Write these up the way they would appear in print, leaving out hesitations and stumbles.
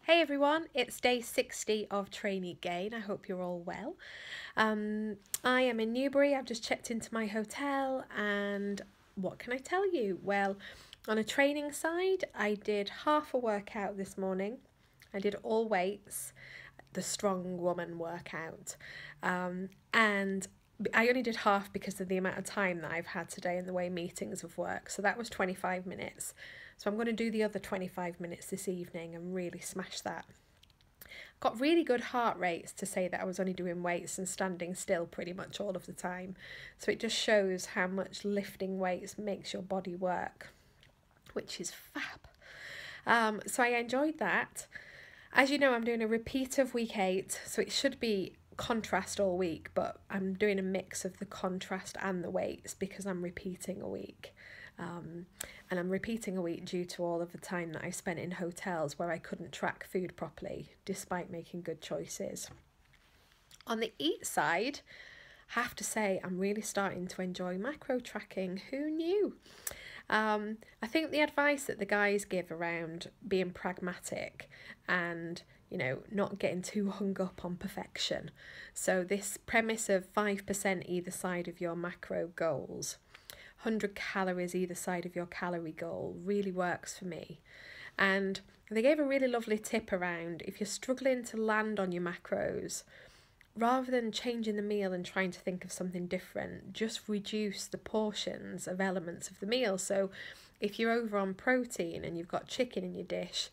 Hey everyone, it's day 60 of Trainee Gain. I hope you're all well. I am in Newbury. I've just checked into my hotel, and what can I tell you? Well, on a training side, I did half a workout this morning. I did all weights, the strong woman workout, and I only did half because of the amount of time that I've had today and the way meetings have worked. So that was 25 minutes. So I'm going to do the other 25 minutes this evening and really smash that. Got really good heart rates to say that I was only doing weights and standing still pretty much all of the time. So it just shows how much lifting weights makes your body work, which is fab. So I enjoyed that. As you know, I'm doing a repeat of week 8, so it should be contrast all week, but I'm doing a mix of the contrast and the weights because I'm repeating a week. And I'm repeating a week due to all of the time that I spent in hotels where I couldn't track food properly despite making good choices. On the eat side, I have to say I'm really starting to enjoy macro tracking. Who knew? I think the advice that the guys give around being pragmatic and not getting too hung up on perfection. So this premise of 5% either side of your macro goals, 100 calories either side of your calorie goal really works for me. And they gave a really lovely tip around if you're struggling to land on your macros, rather than changing the meal and trying to think of something different, just reduce the portions of elements of the meal. So if you're over on protein and you've got chicken in your dish,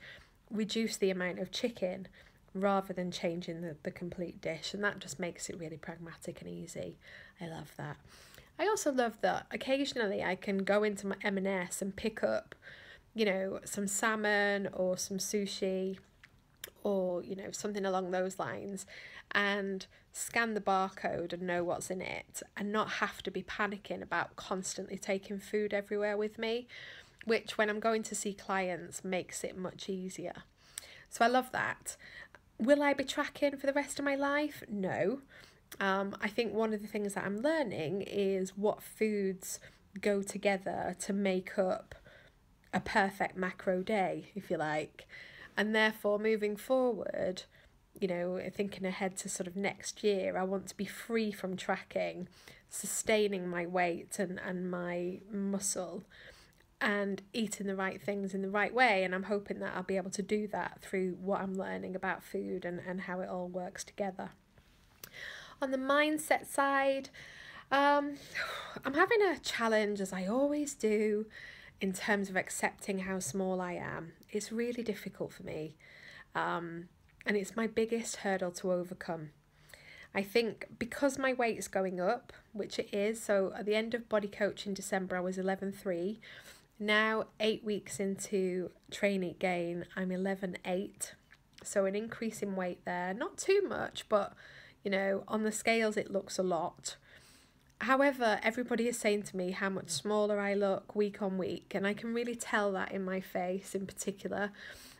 reduce the amount of chicken rather than changing the complete dish. And that just makes it really pragmatic and easy. I love that. I also love that occasionally I can go into my M&S and pick up, some salmon or some sushi or, something along those lines, and scan the barcode and know what's in it and not have to be panicking about constantly taking food everywhere with me, which when I'm going to see clients makes it much easier. So I love that. Will I be tracking for the rest of my life? No. I think one of the things that I'm learning is what foods go together to make up a perfect macro day, if you like. And therefore, moving forward, thinking ahead to sort of next year, I want to be free from tracking, sustaining my weight and my muscle, and eating the right things in the right way. And I'm hoping that I'll be able to do that through what I'm learning about food and how it all works together. On the mindset side, I'm having a challenge, as I always do, in terms of accepting how small I am. It's really difficult for me, and it's my biggest hurdle to overcome. I think because my weight's going up, which it is, so at the end of Body Coach in December I was 11.3. Now 8 weeks into Trainee Gain I'm 11.8, so an increase in weight there. Not too much, but on the scales it looks a lot. However, everybody is saying to me how much smaller I look week on week, and I can really tell that in my face in particular,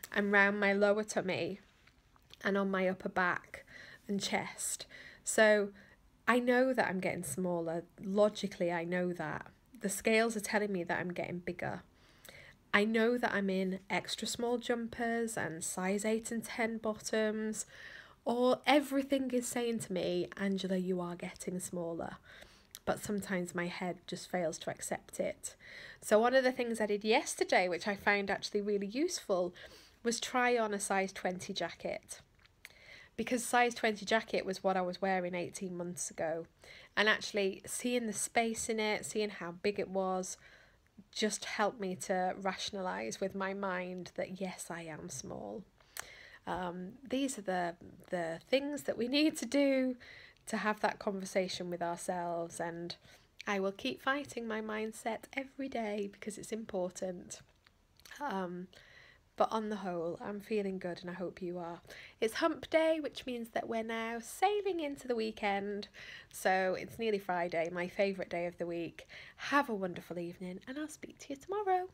and round my lower tummy and on my upper back and chest. So I know that I'm getting smaller. Logically, I know that. The scales are telling me that I'm getting bigger. I know that I'm in extra small jumpers and size 8 and 10 bottoms. Everything is saying to me, Angela, you are getting smaller. But sometimes my head just fails to accept it. So one of the things I did yesterday, which I found actually really useful, was try on a size 20 jacket. Because size 20 jacket was what I was wearing 18 months ago. And actually seeing the space in it, seeing how big it was, just helped me to rationalise with my mind that yes, I am small. These are the things that we need to do to have that conversation with ourselves, and I will keep fighting my mindset every day because it's important. But on the whole, I'm feeling good, and I hope you are. It's hump day, which means that we're now sailing into the weekend. So it's nearly Friday, my favourite day of the week. Have a wonderful evening, and I'll speak to you tomorrow.